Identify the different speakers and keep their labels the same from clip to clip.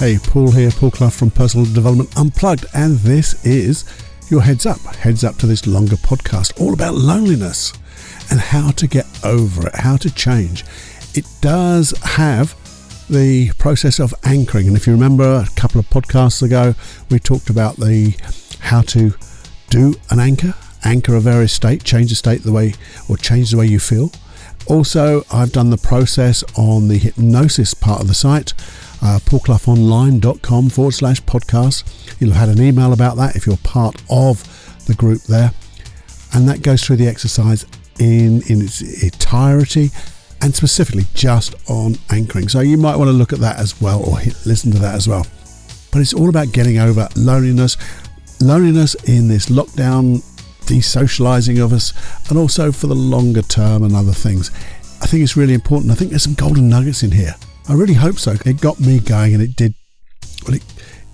Speaker 1: Hey, Paul here, Paul Clough from Personal Development Unplugged, and this is your heads up to this longer podcast all about loneliness and how to get over it, how to change. It does have the process of anchoring, and if you remember a couple of podcasts ago, we talked about how to do an anchor a various state, change the state change the way you feel. Also, I've done the process on the hypnosis part of the site, paulcloughonline.com/podcast. You'll have had an email about that if you're part of the group there, and that goes through the exercise in its entirety and specifically just on anchoring. So you might want to look at that as well, or listen to that as well. But it's all about getting over loneliness in this lockdown, desocializing of us, and also for the longer term and other things. I think it's really important. I think there's some golden nuggets in here. I really hope so. It got me going, and it did. Well,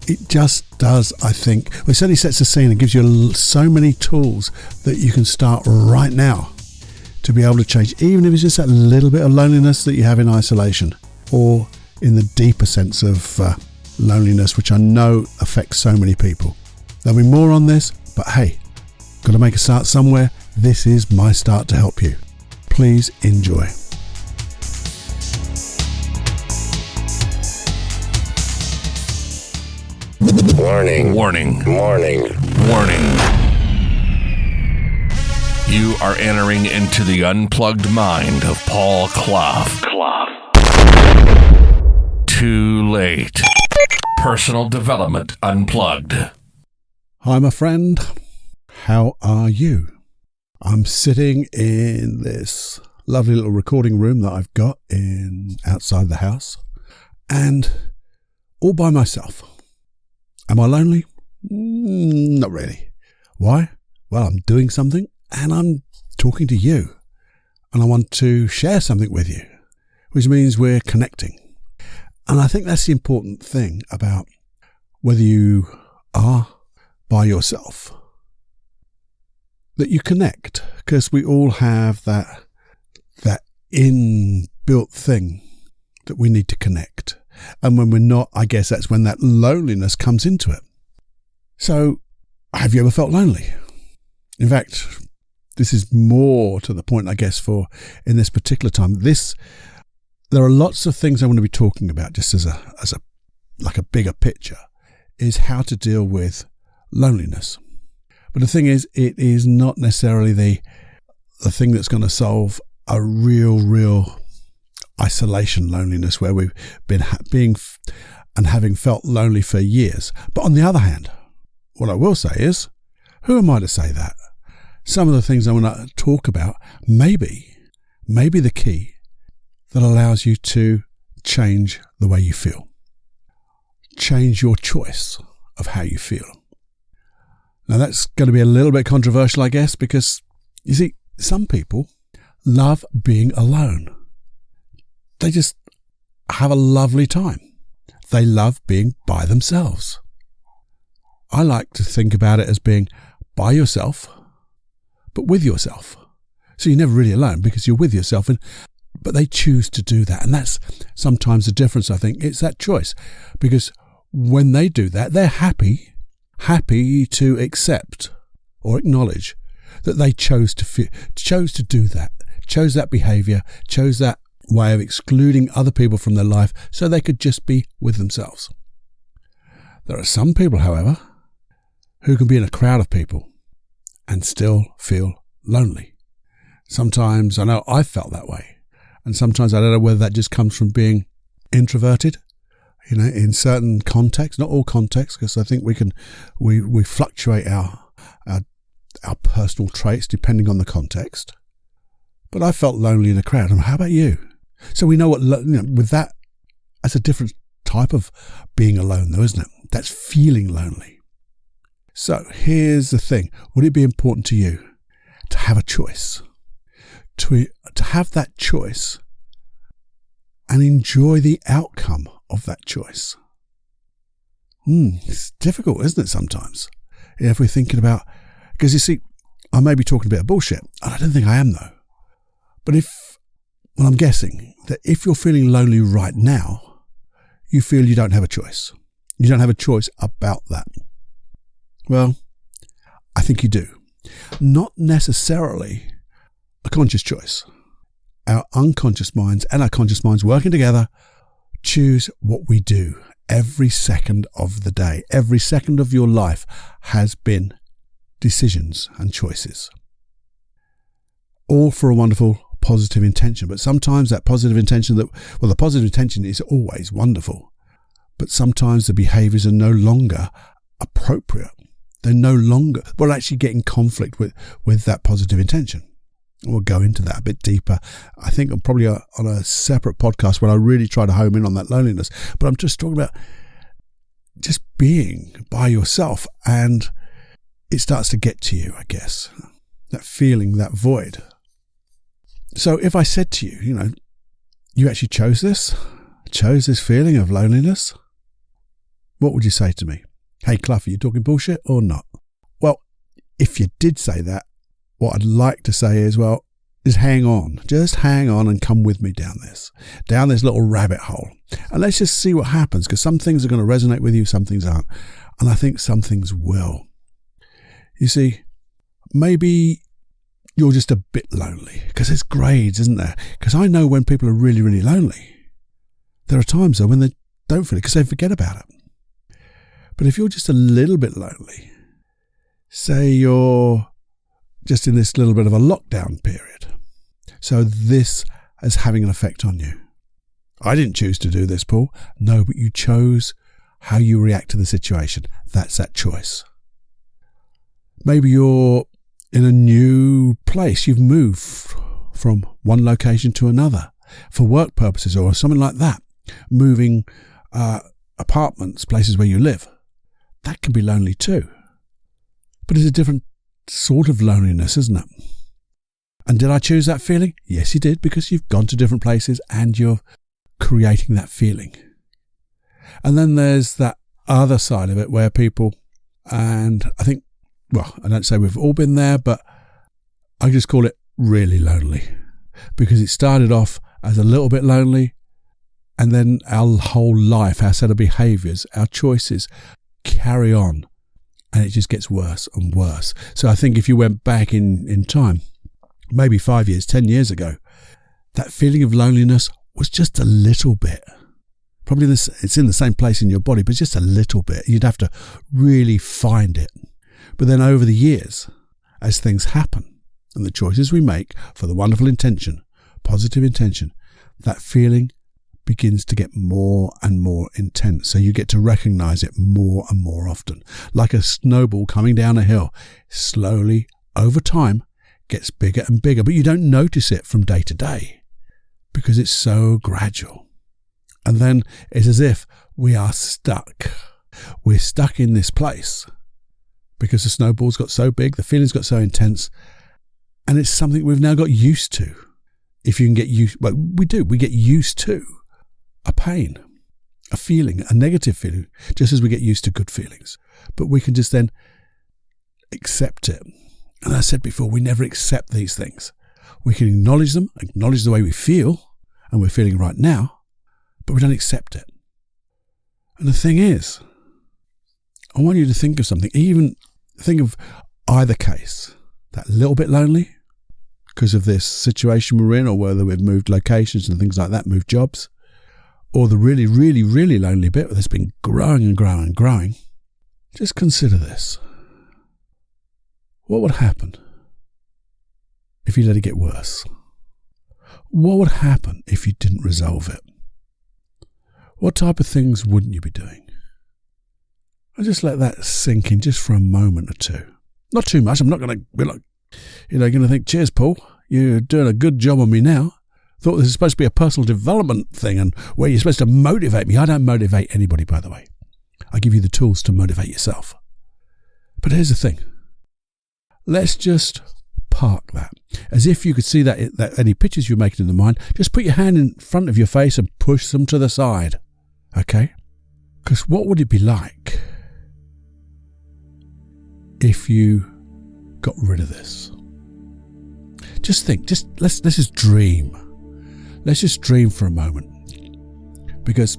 Speaker 1: it just does, I think. Well, it certainly sets the scene and gives you so many tools that you can start right now to be able to change, even if it's just that little bit of loneliness that you have in isolation, or in the deeper sense of loneliness, which I know affects so many people. There'll be more on this, but hey, got to make a start somewhere. This is my start to help you. Please enjoy.
Speaker 2: Warning. You are entering into the unplugged mind of Paul Clough. Too late. Personal Development Unplugged.
Speaker 1: Hi, my friend. How are you? I'm sitting in this lovely little recording room that I've got outside the house, and all by myself. Am I lonely? Not really. Why? Well, I'm doing something and I'm talking to you, and I want to share something with you, which means we're connecting. And I think that's the important thing about whether you are by yourself, that you connect, because we all have that inbuilt thing that we need to connect. And when we're not, I guess that's when that loneliness comes into it. So, have you ever felt lonely? In fact, this is more to the point, I guess, for in this particular time. There are lots of things I want to be talking about, just as a bigger picture, is how to deal with loneliness. But the thing is, it is not necessarily the thing that's going to solve a real isolation loneliness where we've been having felt lonely for years. But on the other hand, what I will say is, who am I to say that? Some of the things I want to talk about may be the key that allows you to change the way you feel. Change your choice of how you feel. Now that's going to be a little bit controversial, I guess, because you see, some people love being alone. They just have a lovely time. They love being by themselves. I like to think about it as being by yourself, but with yourself. So you're never really alone because you're with yourself, but they choose to do that. And that's sometimes the difference, I think. It's that choice. Because when they do that, they're happy to accept or acknowledge that they chose to do that, chose that behavior, chose that way of excluding other people from their life so they could just be with themselves. There are some people, however, who can be in a crowd of people and still feel lonely. Sometimes, I know I've felt that way, and sometimes I don't know whether that just comes from being introverted, in certain contexts, not all contexts, because I think we fluctuate our personal traits depending on the context. But I felt lonely in a crowd. And how about you? So we know with that, that's a different type of being alone, though, isn't it? That's feeling lonely. So here's the thing. Would it be important to you to have a choice? To have that choice and enjoy the outcome of that choice? It's difficult, isn't it, sometimes? If we're thinking about, because you see, I may be talking a bit of bullshit, and I don't think I am, though. But I'm guessing that if you're feeling lonely right now, you feel you don't have a choice. You don't have a choice about that. Well, I think you do. Not necessarily a conscious choice. Our unconscious minds and our conscious minds working together choose what we do every second of the day. Every second of your life has been decisions and choices. All for a wonderful positive intention. But sometimes that positive intention the positive intention is always wonderful. But sometimes the behaviors are no longer appropriate. We're actually getting conflict with that positive intention. We'll go into that a bit deeper. I think I'm probably on a separate podcast when I really try to home in on that loneliness. But I'm just talking about just being by yourself, and it starts to get to you, I guess. That feeling, that void. So if I said to you, you actually chose this feeling of loneliness, what would you say to me? Hey, Clough, are you talking bullshit or not? Well, if you did say that, what I'd like to say is, hang on. Just hang on and come with me down this little rabbit hole. And let's just see what happens, because some things are going to resonate with you, some things aren't. And I think some things will. You see, maybe you're just a bit lonely, because there's grades, isn't there? Because I know when people are really, really lonely, there are times though when they don't feel it because they forget about it. But if you're just a little bit lonely, say you're just in this little bit of a lockdown period, so this is having an effect on you. I didn't choose to do this, Paul. No, but you chose how you react to the situation. That's that choice. Maybe you're in a new place. You've moved from one location to another for work purposes or something like that. Moving apartments, places where you live. That can be lonely too. But it's a different sort of loneliness, isn't it? And did I choose that feeling? Yes, you did, because you've gone to different places and you're creating that feeling. And then there's that other side of it where people, and I think, I don't say we've all been there, but I just call it really lonely, because it started off as a little bit lonely, and then our whole life, our set of behaviours, our choices carry on, and it just gets worse and worse. So I think if you went back in time, maybe 5 years, 10 years ago, that feeling of loneliness was just a little bit. Probably it's in the same place in your body, but just a little bit. You'd have to really find it. But then over the years, as things happen and the choices we make for the wonderful intention, positive intention, that feeling begins to get more and more intense. So you get to recognize it more and more often. Like a snowball coming down a hill, slowly over time gets bigger and bigger, but you don't notice it from day to day because it's so gradual. And then it's as if we are stuck. We're stuck in this place because the snowball's got so big, the feeling's got so intense, and it's something we've now got used to. If you can get used, we get used to a pain, a feeling, a negative feeling, just as we get used to good feelings. But we can just then accept it. And as I said before, we never accept these things. We can acknowledge them, acknowledge the way we feel, and we're feeling right now, but we don't accept it. And the thing is, I want you to think of something, even think of either case, that little bit lonely because of this situation we're in, or whether we've moved locations and things like that, moved jobs, or the really, really, really lonely bit that's been growing and growing and growing. Just consider this. What would happen if you let it get worse? What would happen if you didn't resolve it? What type of things wouldn't you be doing? I'll just let that sink in just for a moment or two. Not too much. I'm not going to be like, going to think, cheers, Paul, you're doing a good job on me now. Thought this is supposed to be a personal development thing and where you're supposed to motivate me. I don't motivate anybody, by the way. I give you the tools to motivate yourself. But here's the thing. Let's just park that. As if you could see that any pictures you're making in the mind, just put your hand in front of your face and push them to the side. Okay? Because what would it be like if you got rid of this? Just think, let's just dream. Let's just dream for a moment. Because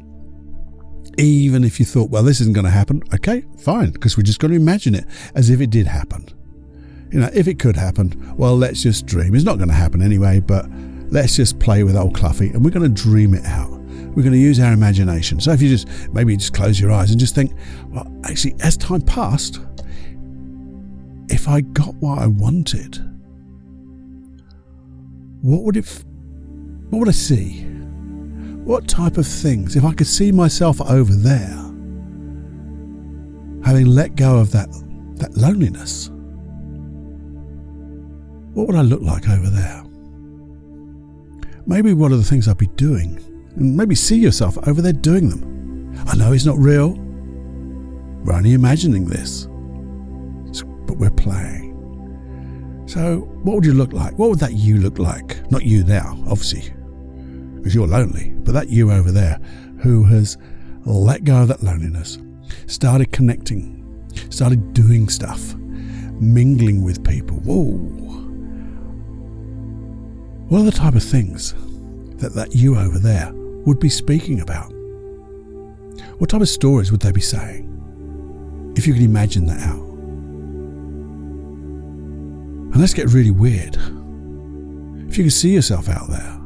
Speaker 1: Even if you thought, well, this isn't going to happen, okay, fine, because we're just going to imagine it as if it did happen. If it could happen, well, let's just dream. It's not going to happen anyway, but let's just play with old Cluffy, and we're going to dream it out. We're going to use our imagination. So if you maybe just close your eyes and just think, well, actually, as time passed, if I got what I wanted, what would I see? What type of things? If I could see myself over there, having let go of that loneliness, what would I look like over there? Maybe what are the things I'd be doing? And maybe see yourself over there doing them. I know it's not real. We're only imagining this. But we're playing. So what would you look like? What would that you look like? Not you now, obviously, because you're lonely. But that you over there who has let go of that loneliness, started connecting, started doing stuff, mingling with people. Whoa. What are the type of things that you over there would be speaking about? What type of stories would they be saying? If you could imagine that out. And let's get really weird. If you can see yourself out there,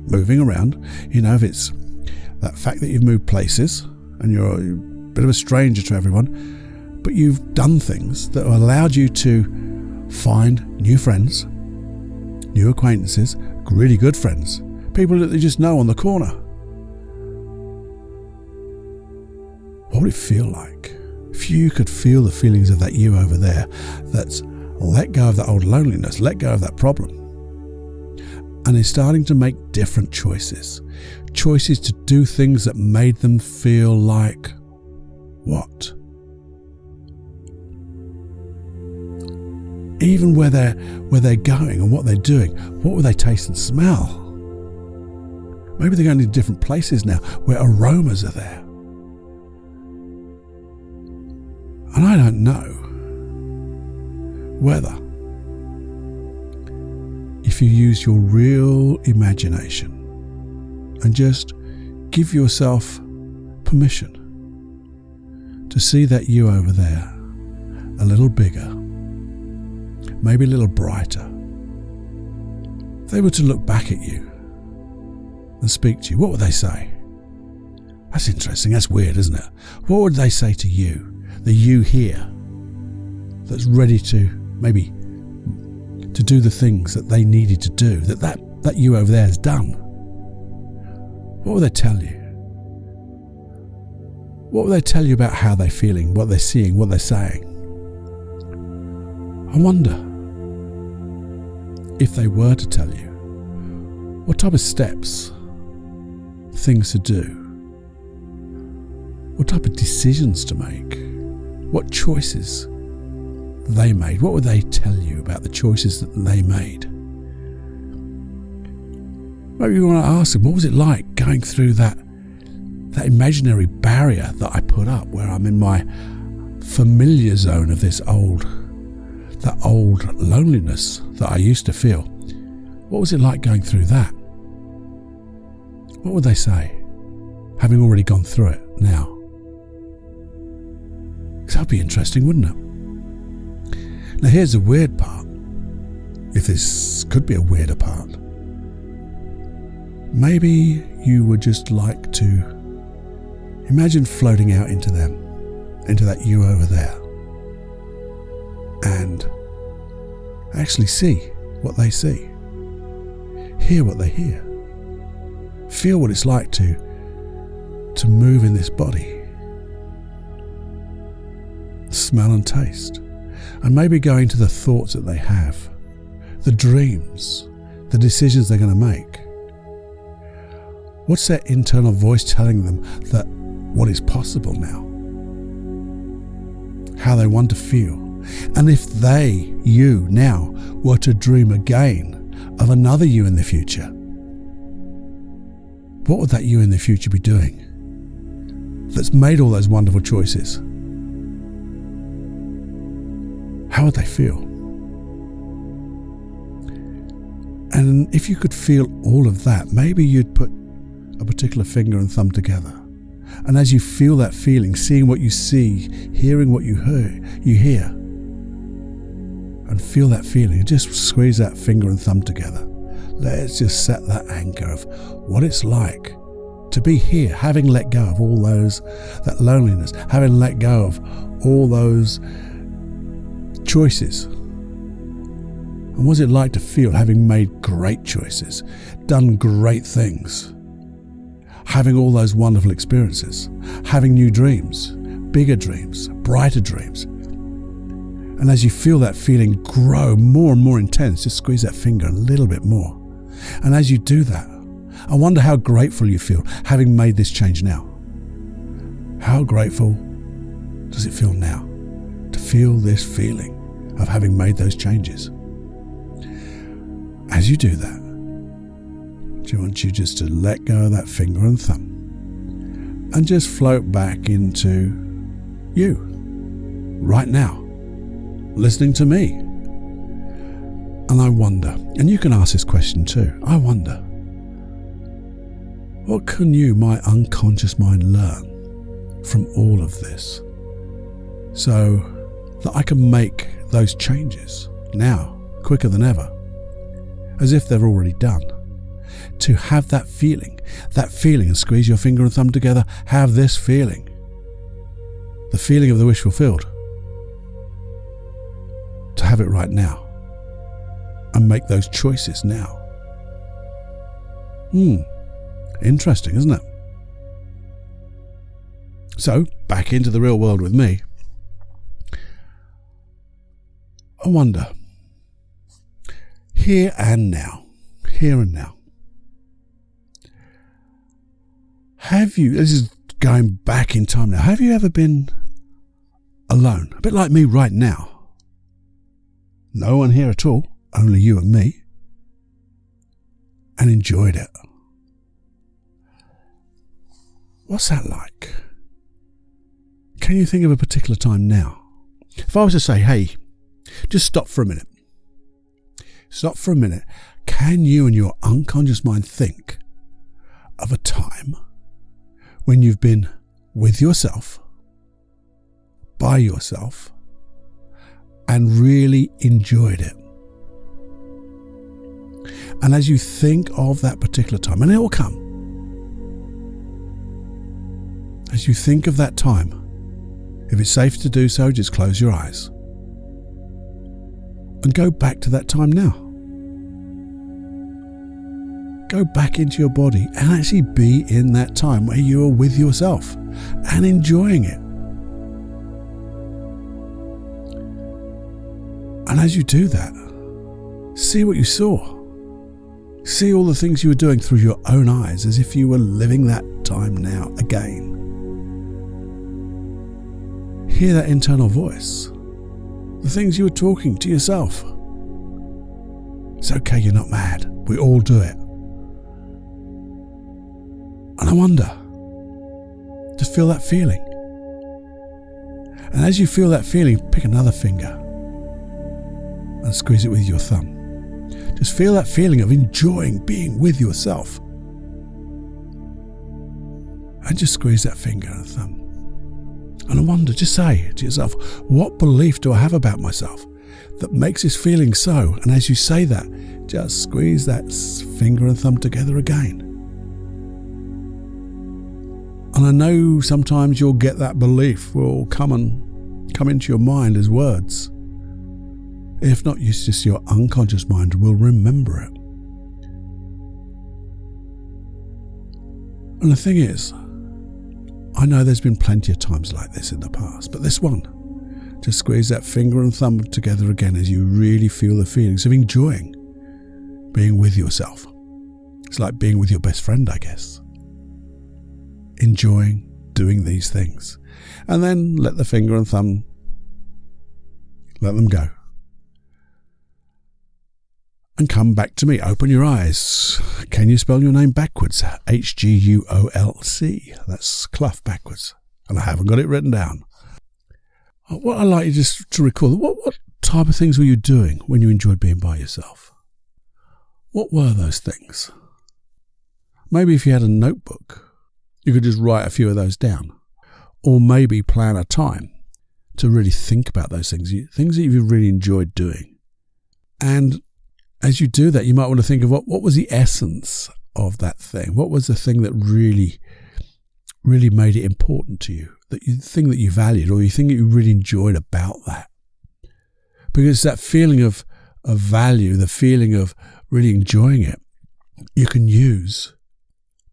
Speaker 1: moving around, if it's that fact that you've moved places and you're a bit of a stranger to everyone, but you've done things that have allowed you to find new friends, new acquaintances, really good friends, people that you just know on the corner. What would it feel like if you could feel the feelings of that you over there that's let go of that old loneliness, let go of that problem, and is starting to make different choices to do things that made them feel like what? Even where they're going and what they're doing, what will they taste and smell? Maybe they're going to different places now where aromas are there. And I don't know whether, if you use your real imagination and just give yourself permission to see that you over there a little bigger, maybe a little brighter, if they were to look back at you and speak to you, what would they say? That's interesting, that's weird, isn't it? What would they say to you, the you here, that's ready to maybe to do the things that they needed to do, that you over there has done? What will they tell you? What will they tell you about how they're feeling, what they're seeing, what they're saying? I wonder if they were to tell you what type of steps, things to do, what type of decisions to make, what choices they made. What would they tell you about the choices that they made? Maybe you want to ask them, what was it like going through that imaginary barrier that I put up, where I'm in my familiar zone of that old loneliness that I used to feel? What was it like going through that? What would they say, having already gone through it now? Because that would be interesting, wouldn't it? Now here's the weird part, if this could be a weirder part. Maybe you would just like to imagine floating out into them, into that you over there, and actually see what they see, hear what they hear, feel what it's like to move in this body, smell and taste, and maybe go into the thoughts that they have, the dreams, the decisions they're going to make. What's their internal voice telling them that what is possible now? How they want to feel. And if you now, were to dream again of another you in the future, what would that you in the future be doing that's made all those wonderful choices? How would they feel? And if you could feel all of that, maybe you'd put a particular finger and thumb together And as you feel that feeling, seeing what you see, hearing what you hear, and feel that feeling, just squeeze that finger and thumb together. Let's just set that anchor of what it's like to be here, having let go of all that loneliness, having let go of all those choices. And what's it like to feel having made great choices, done great things, having all those wonderful experiences, having new dreams, bigger dreams, brighter dreams. And as you feel that feeling grow more and more intense, just squeeze that finger a little bit more. And as you do that, I wonder how grateful you feel having made this change now. How grateful does it feel now to feel this feeling of having made those changes? As you do that, I want you just to let go of that finger and thumb and just float back into you right now, listening to me. And I wonder, and you can ask this question too, I wonder, what can you, my unconscious mind, learn from all of this so that I can make those changes now, quicker than ever, as if they're already done? To have that feeling, and squeeze your finger and thumb together, have this feeling, the feeling of the wish fulfilled, to have it right now and make those choices now. Interesting, isn't it? So, back into the real world with me. I wonder, here and now, have you, this is going back in time now, have you ever been alone? A bit like me right now. No one here at all, only you and me. And enjoyed it. What's that like? Can you think of a particular time now? If I was to say, hey, just stop for a minute. Stop for a minute. Can you and your unconscious mind think of a time when you've been with yourself, by yourself, and really enjoyed it? And as you think of that particular time, and it will come, as you think of that time, if it's safe to do so, just close your eyes and go back to that time now. Go back into your body and actually be in that time where you are with yourself and enjoying it. And as you do that, see what you saw. See all the things you were doing through your own eyes, as if you were living that time now again. Hear that internal voice, the things you were talking to yourself. It's okay, you're not mad. We all do it. And I wonder, just feel that feeling. And as you feel that feeling, pick another finger and squeeze it with your thumb. Just feel that feeling of enjoying being with yourself. And just squeeze that finger and thumb. And I wonder, just say to yourself, what belief do I have about myself that makes this feeling so? And as you say that, just squeeze that finger and thumb together again. And I know sometimes you'll get that belief will come into your mind as words. If not, it's just your unconscious mind will remember it. And the thing is, I know there's been plenty of times like this in the past, but this one, just squeeze that finger and thumb together again as you really feel the feelings of enjoying being with yourself. It's like being with your best friend, I guess. Enjoying doing these things. And then let the finger and thumb, let them go. And come back to me. Open your eyes. Can you spell your name backwards? H-G-U-O-L-C. That's Clough backwards. And I haven't got it written down. What I'd like you just to recall, what type of things were you doing when you enjoyed being by yourself? What were those things? Maybe if you had a notebook You could just write a few of those down. Or maybe plan a time to really think about those things that you've really enjoyed doing. And as you do that, you might want to think of what was the essence of that thing? What was the thing that really, really made it important to you? The thing that you valued, or the thing that you really enjoyed about that? Because that feeling of value, the feeling of really enjoying it, you can use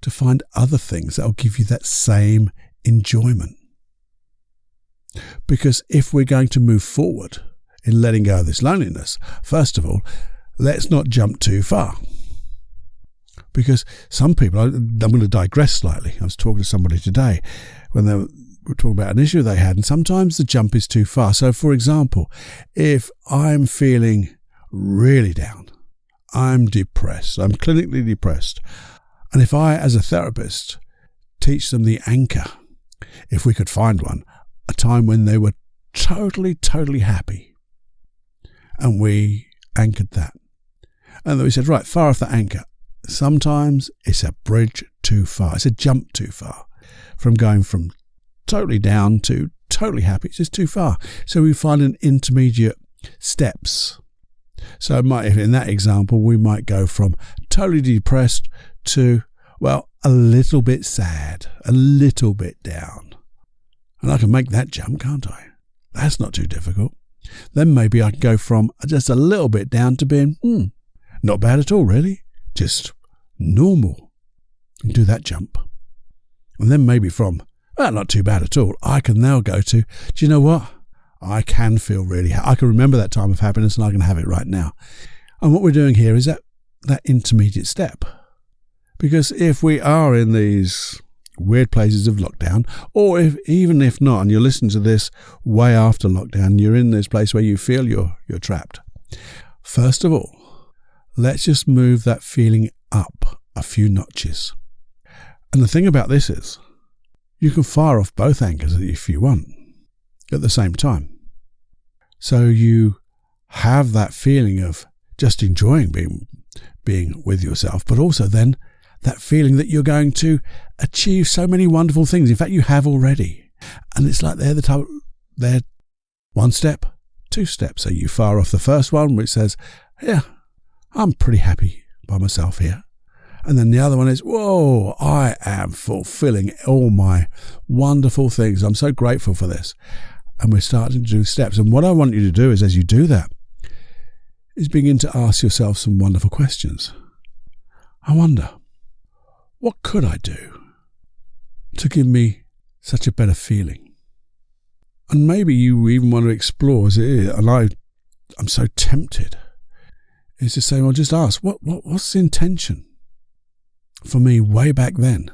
Speaker 1: to find other things that will give you that same enjoyment. Because if we're going to move forward in letting go of this loneliness, first of all, let's not jump too far. Because some people, I'm going to digress slightly. I was talking to somebody today when they were talking about an issue they had, and sometimes the jump is too far. So, for example, if I'm feeling really down, I'm depressed, I'm clinically depressed, and if I, as a therapist, teach them the anchor, if we could find one, a time when they were totally, totally happy, and we anchored that, and then we said, right, fire off the anchor. Sometimes it's a bridge too far, it's a jump too far, from going from totally down to totally happy. It's just too far. So we find an intermediate steps. So in that example, we might go from totally depressed to, well, a little bit sad, a little bit down. And I can make that jump, can't I? That's not too difficult. Then maybe I can go from just a little bit down to being, not bad at all, really. Just normal. And do that jump. And then maybe from, not too bad at all, I can now go to, do you know what? I can feel really I can remember that time of happiness, and I can have it right now. And what we're doing here is that intermediate step. Because if we are in these weird places of lockdown, or even if not, and you're listening to this way after lockdown, you're in this place where you feel you're trapped. First of all, let's just move that feeling up a few notches. And the thing about this is, you can fire off both anchors if you want at the same time. So you have that feeling of just enjoying being with yourself, but also then that feeling that you're going to achieve so many wonderful things. In fact, you have already. And it's like they're one step, two steps. So you fire off the first one, which says, yeah, I'm pretty happy by myself here. And then the other one is, whoa, I am fulfilling all my wonderful things. I'm so grateful for this. And we're starting to do steps. And what I want you to do is, as you do that, is begin to ask yourself some wonderful questions. I wonder, what could I do to give me such a better feeling? And maybe you even want to explore, as it is, and I'm so tempted, is to say, well, just ask, what's the intention for me way back then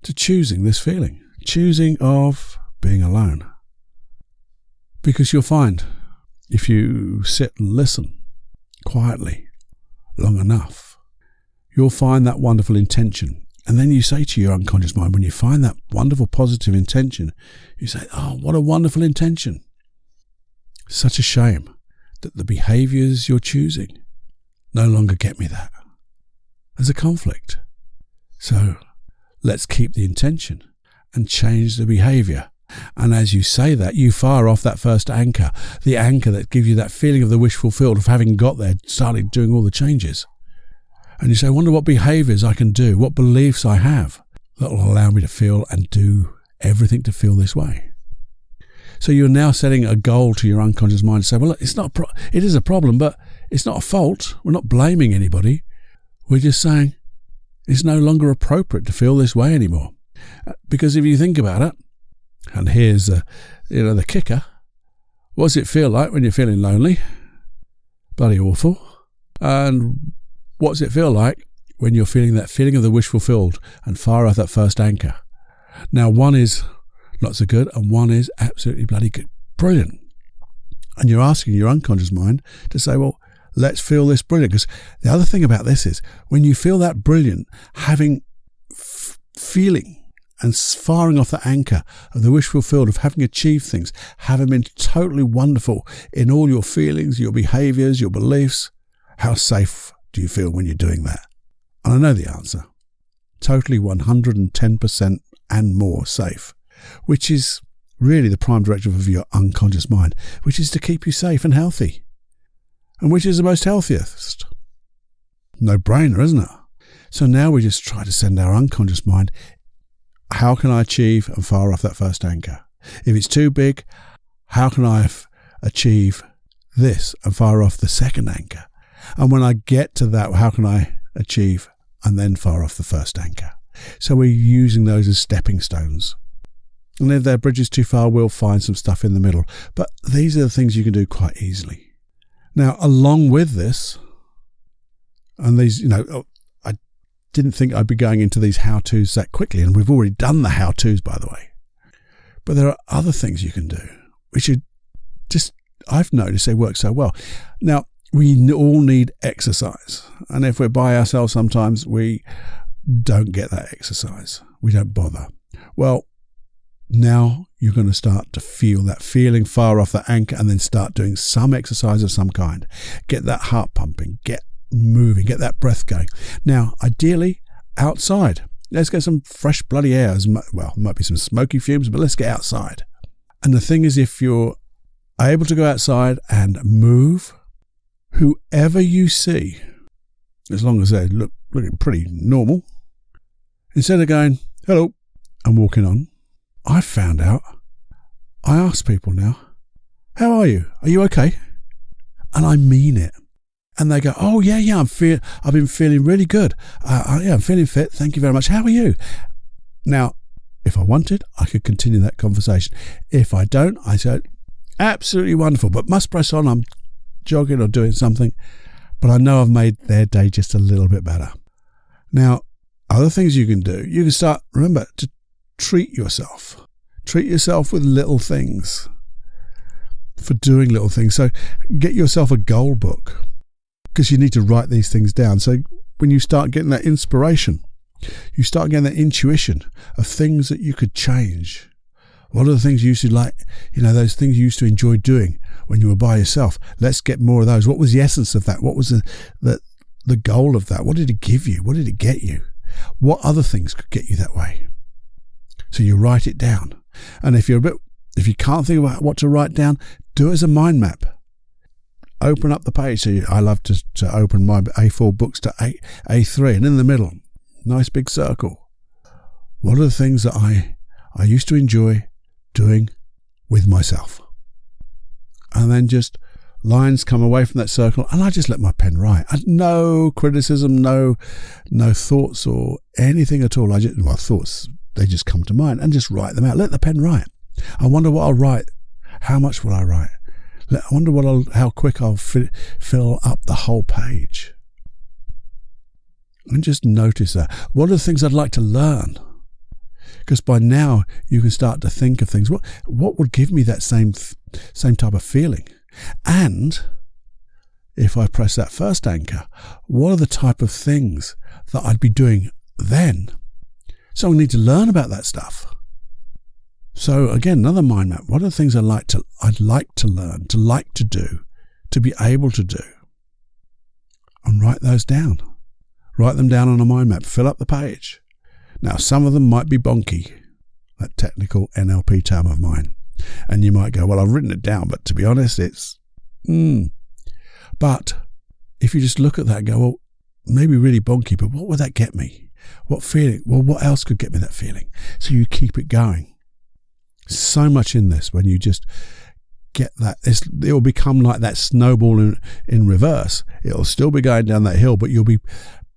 Speaker 1: to choosing this feeling, choosing of being alone? Because you'll find, if you sit and listen quietly long enough, you'll find that wonderful intention. And then you say to your unconscious mind, when you find that wonderful positive intention, you say, oh, what a wonderful intention. Such a shame that the behaviours you're choosing no longer get me that. There's a conflict. So let's keep the intention and change the behaviour. And as you say that, you fire off that first anchor, the anchor that gives you that feeling of the wish fulfilled, of having got there, started doing all the changes. And you say, I wonder what behaviours I can do, what beliefs I have that will allow me to feel and do everything to feel this way. So you're now setting a goal to your unconscious mind to say, well, it's not it is a problem, but it's not a fault. We're not blaming anybody. We're just saying it's no longer appropriate to feel this way anymore. Because if you think about it, and here's the kicker, what does it feel like when you're feeling lonely? Bloody awful. And what does it feel like when you're feeling that feeling of the wish fulfilled and fire off that first anchor? Now, one is not so good and one is absolutely bloody good. Brilliant. And you're asking your unconscious mind to say, well, let's feel this brilliant. Because the other thing about this is, when you feel that brilliant, having feeling and firing off the anchor of the wish fulfilled, of having achieved things, having been totally wonderful in all your feelings, your behaviours, your beliefs, how safe do you feel when you're doing that? And I know the answer. Totally 110% and more safe, which is really the prime directive of your unconscious mind, which is to keep you safe and healthy. And which is the most healthiest? No-brainer, isn't it? So now we just try to send our unconscious mind, how can I achieve and fire off that first anchor? If it's too big, how can I achieve this and fire off the second anchor? And when I get to that, how can I achieve and then fire off the first anchor? So we're using those as stepping stones. And if their bridge is too far, we'll find some stuff in the middle. But these are the things you can do quite easily. Now, along with this, and these, I didn't think I'd be going into these how-tos that quickly, and we've already done the how-tos, by the way. But there are other things you can do, which are just, I've noticed they work so well. Now, we all need exercise. And if we're by ourselves, sometimes we don't get that exercise. We don't bother. Well, now you're going to start to feel that feeling, fire off that anchor, and then start doing some exercise of some kind. Get that heart pumping, get moving, get that breath going. Now, ideally, outside. Let's get some fresh bloody air. Well, might be some smoky fumes, but let's get outside. And the thing is, if you're able to go outside and move, whoever you see, as long as they're looking pretty normal, instead of going, hello, and walking on, I found out, I ask people now, how are you? Are you okay? And I mean it. And they go, oh, yeah, I've been feeling really good. I'm feeling fit. Thank you very much. How are you? Now, if I wanted, I could continue that conversation. If I don't, I say, absolutely wonderful, but must press on. I'm jogging or doing something. But I know I've made their day just a little bit better. Now, other things you can do, you can start, remember, to treat yourself. Treat yourself with little things for doing little things. So get yourself a goal book, because you need to write these things down. So when you start getting that inspiration, you start getting that intuition of things that you could change. What are the things you used to like, those things you used to enjoy doing when you were by yourself? Let's get more of those. What was the essence of that? What was the goal of that? What did it give you? What did it get you? What other things could get you that way? So you write it down. And if you can't think about what to write down, do it as a mind map. Open up the page. So I love to open my A4 books to A3, and in the middle, nice big circle. What are the things that I used to enjoy doing with myself? And then just lines come away from that circle, and I just let my pen write. No criticism, no thoughts or anything at all. Thoughts, they just come to mind, and just write them out. Let the pen write. I wonder what I'll write. How much will I write? I wonder how quick I'll fill up the whole page. And just notice that. What are the things I'd like to learn? Because by now you can start to think of things. What would give me that same type of feeling? And if I press that first anchor, what are the type of things that I'd be doing then? So I need to learn about that stuff. So again, another mind map. What are the things I'd like to learn, to like to do, to be able to do? And write those down. Write them down on a mind map. Fill up the page. Now, some of them might be bonky, that technical NLP term of mine. And you might go, well, I've written it down, but to be honest, it's... But if you just look at that and go, well, maybe really bonky, but what would that get me? What feeling? Well, what else could get me that feeling? So you keep it going. So much in this, when you just get that, it will become like that snowball in reverse. It'll still be going down that hill, but you'll be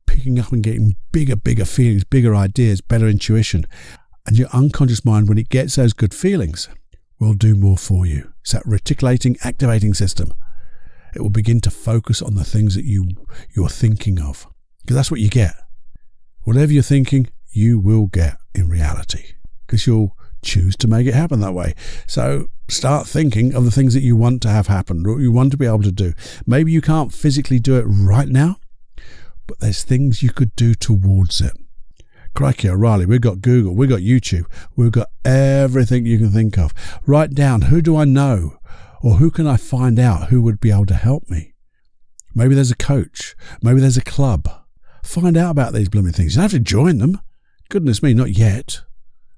Speaker 1: picking up and getting bigger feelings, bigger ideas, better intuition. And your unconscious mind, when it gets those good feelings, will do more for you. It's that reticulating, activating system. It will begin to focus on the things that you're thinking of. Because that's what you get. Whatever you're thinking, you will get in reality. Because you'll choose to make it happen that way. So start thinking of the things that you want to have happen, or you want to be able to do. Maybe you can't physically do it right now, but there's things you could do towards it. Crikey O'Reilly, we've got Google, we've got YouTube, we've got everything you can think of. Write down, who do I know? Or who can I find out who would be able to help me? Maybe there's a coach. Maybe there's a club. Find out about these blooming things. You don't have to join them. Goodness me, not yet.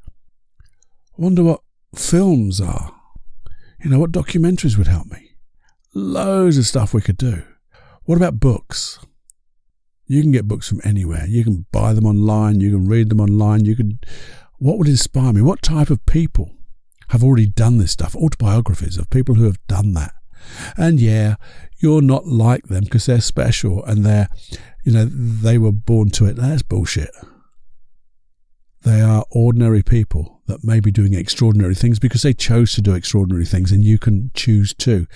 Speaker 1: I wonder what films are. What documentaries would help me? Loads of stuff we could do. What about books? You can get books from anywhere. You can buy them online. You can read them online. What would inspire me? What type of people have already done this stuff? Autobiographies of people who have done that. And yeah, you're not like them because they're special and they were born to it. That's bullshit. They are ordinary people that may be doing extraordinary things because they chose to do extraordinary things, and you can choose to.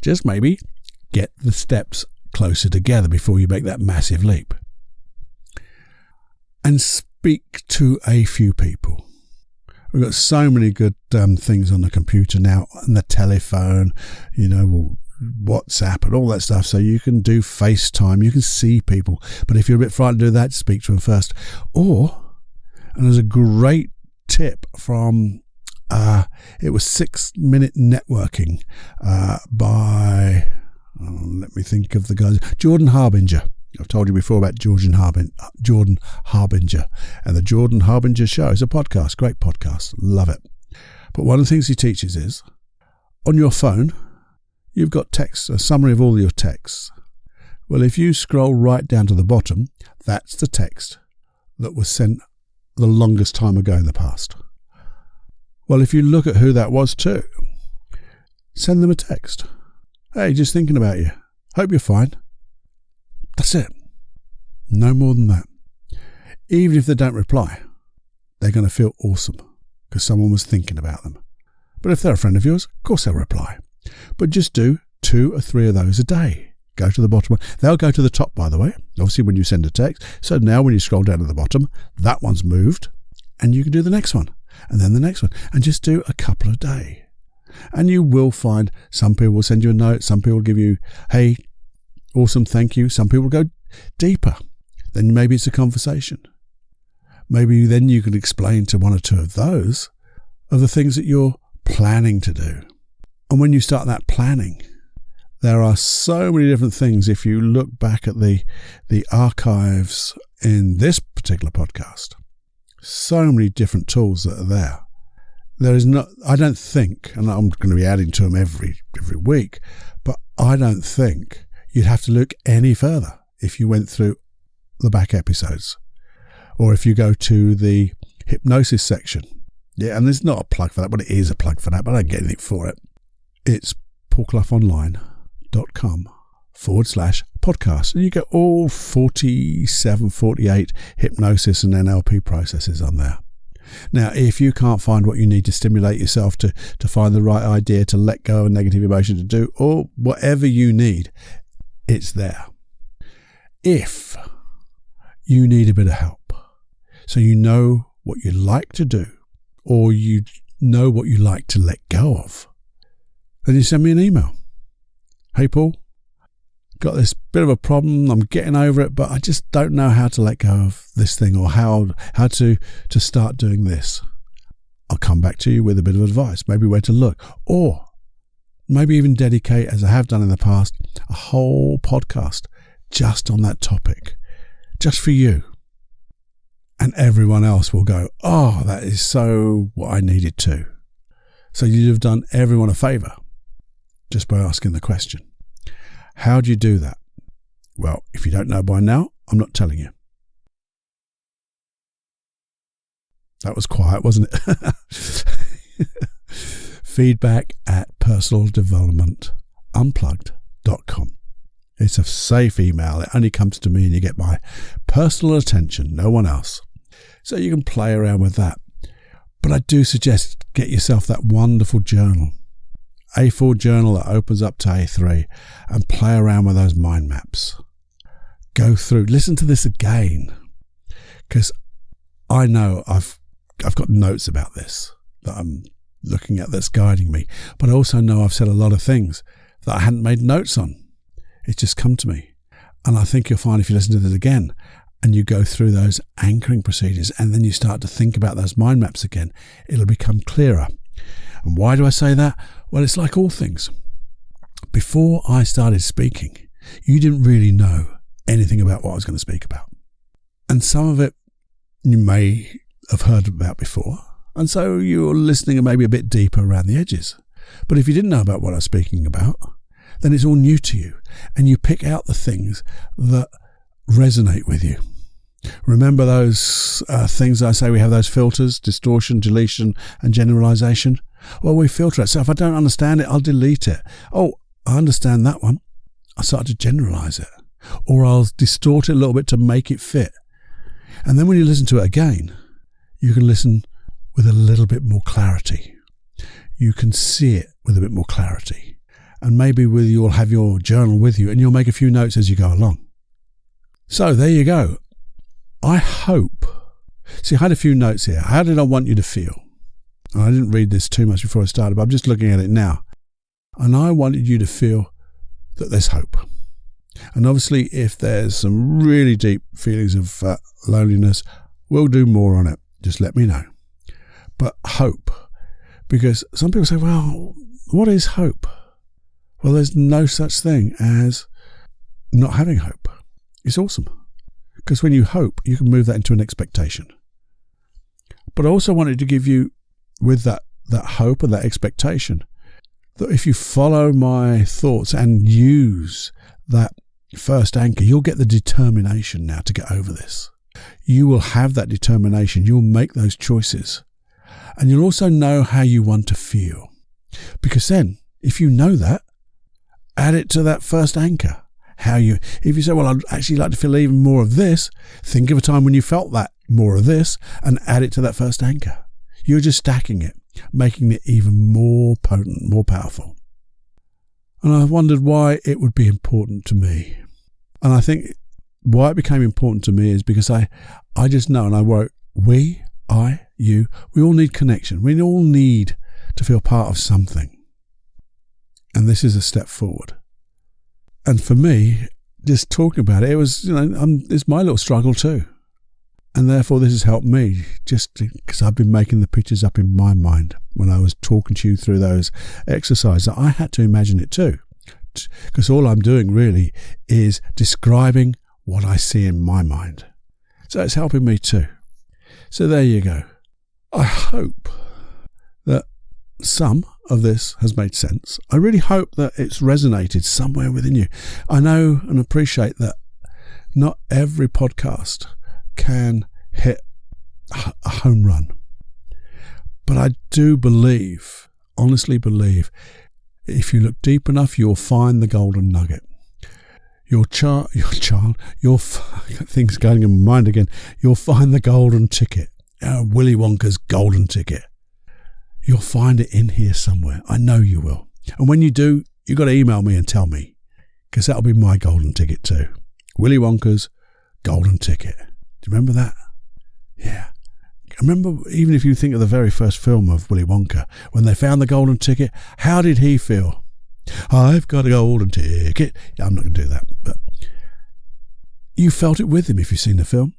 Speaker 1: Just maybe get the steps closer together before you make that massive leap. And speak to a few people. We've got so many good things on the computer now, and the telephone, WhatsApp and all that stuff, so you can do FaceTime, you can see people. But if you're a bit frightened to do that, speak to them first. And there's a great tip from, it was 6 Minute Networking by, let me think of the guys, Jordan Harbinger. I've told you before about Jordan Harbinger. And the Jordan Harbinger Show is a podcast, great podcast, love it. But one of the things he teaches is, on your phone, you've got text, a summary of all your texts. Well, if you scroll right down to the bottom, that's the text that was sent the longest time ago in the past. Well, if you look at who that was too, send them a text. Hey, just thinking about you. Hope you're fine. That's it. No more than that. Even if they don't reply, they're going to feel awesome because someone was thinking about them. But if they're a friend of yours, of course they'll reply. But just do 2 or 3 of those a day. Go to the bottom. They'll go to the top, by the way, obviously when you send a text. So now when you scroll down to the bottom, that one's moved, and you can do the next one, and then the next one, and just do a couple a day. And you will find some people will send you a note, some people will give you, hey, awesome, thank you. Some people will go deeper. Then maybe it's a conversation. Maybe then you can explain to 1 or 2 of those of the things that you're planning to do. And when you start that planning, there are so many different things. If you look back at the archives in this particular podcast, so many different tools that are there. There is not, I don't think, and I'm going to be adding to them every week, but I don't think you'd have to look any further if you went through the back episodes, or if you go to the hypnosis section. Yeah, and there's not a plug for that, but it is a plug for that, but I don't get anything for it. It's paulcloughonline.com/podcast, and you get all 48 hypnosis and NLP processes on there. Now, if you can't find what you need to stimulate yourself to find the right idea, to let go of negative emotion, to do, or whatever you need, it's there. If you need a bit of help, so you know what you like to do, or you know what you like to let go of, then you send me an email. Hey, Paul, got this bit of a problem. I'm getting over it, but I just don't know how to let go of this thing, or how to start doing this. I'll come back to you with a bit of advice, maybe where to look, or maybe even dedicate, as I have done in the past, a whole podcast just on that topic, just for you. And everyone else will go, oh, that is so what I needed to. So you'd have done everyone a favour just by asking the question. How do you do that? Well, if you don't know by now, I'm not telling you. That was quiet, wasn't it? Feedback at personaldevelopmentunplugged.com. It's a safe email. It only comes to me and you get my personal attention, no one else. So you can play around with that. But I do suggest get yourself that wonderful journal, A4 journal that opens up to A3, and play around with those mind maps. Go through, listen to this again, because I know I've got notes about this that I'm looking at that's guiding me, but I also know I've said a lot of things that I hadn't made notes on. It's just come to me. And I think you'll find if you listen to this again and you go through those anchoring procedures and then you start to think about those mind maps again, it'll become clearer. And why do I say that? Well, it's like all things. Before I started speaking, you didn't really know anything about what I was going to speak about. And some of it you may have heard about before. And so you're listening maybe a bit deeper around the edges. But if you didn't know about what I was speaking about, then it's all new to you. And you pick out the things that resonate with you. Remember those things I say we have those filters, distortion, deletion, and generalization? Well, we filter it. So if I don't understand it, I'll delete it. Oh, I understand that one. I start to generalize it. Or I'll distort it a little bit to make it fit. And then when you listen to it again, you can listen with a little bit more clarity. You can see it with a bit more clarity. And maybe you'll have your journal with you and you'll make a few notes as you go along. So there you go. I hope. See, I had a few notes here. How did I want you to feel? And I didn't read this too much before I started, but I'm just looking at it now. And I wanted you to feel that there's hope. And obviously, if there's some really deep feelings of loneliness, we'll do more on it. Just let me know. But hope. Because some people say, well, what is hope? Well, there's no such thing as not having hope. It's awesome. Because when you hope, you can move that into an expectation. But I also wanted to give you, with that hope and that expectation, that if you follow my thoughts and use that first anchor, you'll get the determination now to get over this. You will have that determination. You'll make those choices. And you'll also know how you want to feel. Because then, if you know that, add it to that first anchor. If you say, well, I'd actually like to feel even more of this, think of a time when you felt that more of this and add it to that first anchor. You're just stacking it, making it even more potent, more powerful. And I wondered why it would be important to me. And I think why it became important to me is because I just know, and I wrote, we all need connection. We all need to feel part of something. And this is a step forward. And for me, just talking about it, it was, it's my little struggle too. And therefore this has helped me just because I've been making the pictures up in my mind when I was talking to you through those exercises. I had to imagine it too. Because all I'm doing really is describing what I see in my mind. So it's helping me too. So there you go. I hope that some of this has made sense. I really hope that it's resonated somewhere within you. I know and appreciate that not every podcast can hit a home run. But I do believe, honestly believe, if you look deep enough, you'll find the golden nugget. Your things going in my mind again. You'll find the golden ticket. Willy Wonka's golden ticket. You'll find it in here somewhere. I know you will. And when you do, you've got to email me and tell me, because that'll be my golden ticket too. Willy Wonka's golden ticket. Do you remember that? Yeah. I remember, even if you think of the very first film of Willy Wonka, when they found the golden ticket, how did he feel? I've got a golden ticket. I'm not going to do that, but you felt it with him if you've seen the film.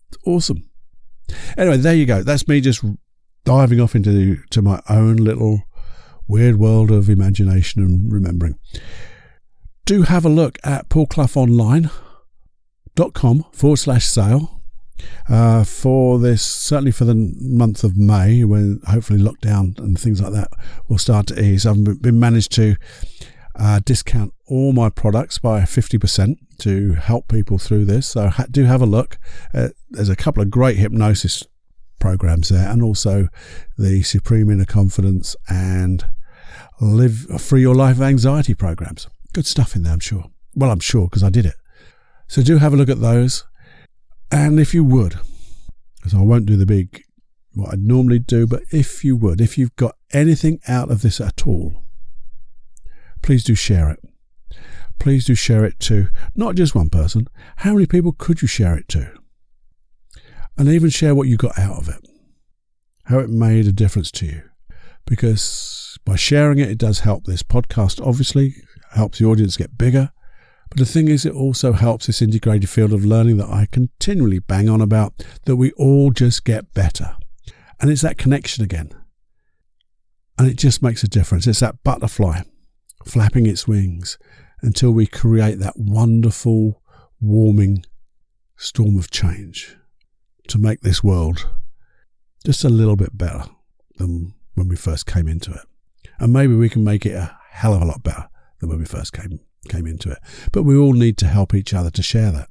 Speaker 1: It's awesome. Anyway, there you go. That's me just diving off into my own little weird world of imagination and remembering. Do have a look at paulcloughonline.com/sale for this, certainly for the month of May, when hopefully lockdown and things like that will start to ease. I've been managed to discount all my products by 50% to help people through this. So do have a look. There's a couple of great hypnosis programs there, and also the Supreme Inner Confidence and Free Your Life of Anxiety programs. Good stuff in there, I'm sure. Well, I'm sure because I did it. So do have a look at those. And if you would, because I won't do what I'd normally do, but if you would, if you've got anything out of this at all, please do share it. Please do share it to not just one person. How many people could you share it to? And even share what you got out of it, how it made a difference to you. Because by sharing it, it does help this podcast, obviously, helps the audience get bigger. But the thing is, it also helps this integrated field of learning that I continually bang on about, that we all just get better. And it's that connection again. And it just makes a difference. It's that butterfly flapping its wings until we create that wonderful, warming storm of change to make this world just a little bit better than when we first came into it. And maybe we can make it a hell of a lot better than when we first came into it. But we all need to help each other to share that.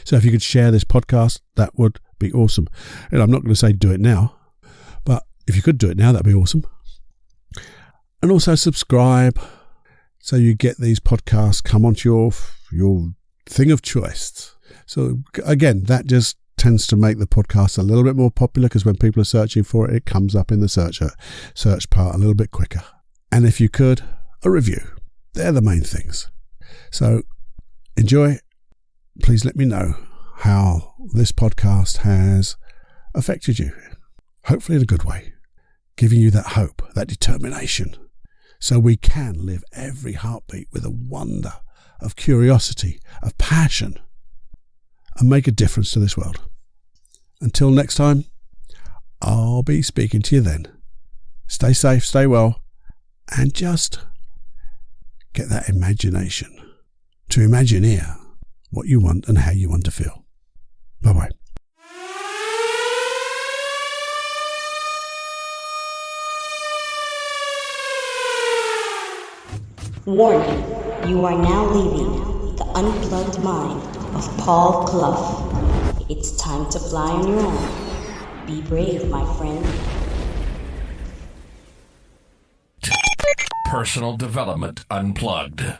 Speaker 1: So if you could share this podcast, that would be awesome. And I'm not going to say do it now, but if you could do it now, that'd be awesome. And also subscribe so you get these podcasts come onto your thing of choice. So again, that just tends to make the podcast a little bit more popular, because when people are searching for it, it comes up in the search part a little bit quicker. And if you could, a review. They're the main things. So enjoy. Please let me know how this podcast has affected you. Hopefully in a good way. Giving you that hope, that determination, so we can live every heartbeat with a wonder of curiosity, of passion, and make a difference to this world. Until next time, I'll be speaking to you then. Stay safe, stay well, and just get that imagination to imagineer what you want and how you want to feel. Bye-bye.
Speaker 3: Warning, you are now leaving the unplugged mind of Paul Clough. It's time to fly on your own. Be brave, my friend.
Speaker 2: Personal Development Unplugged.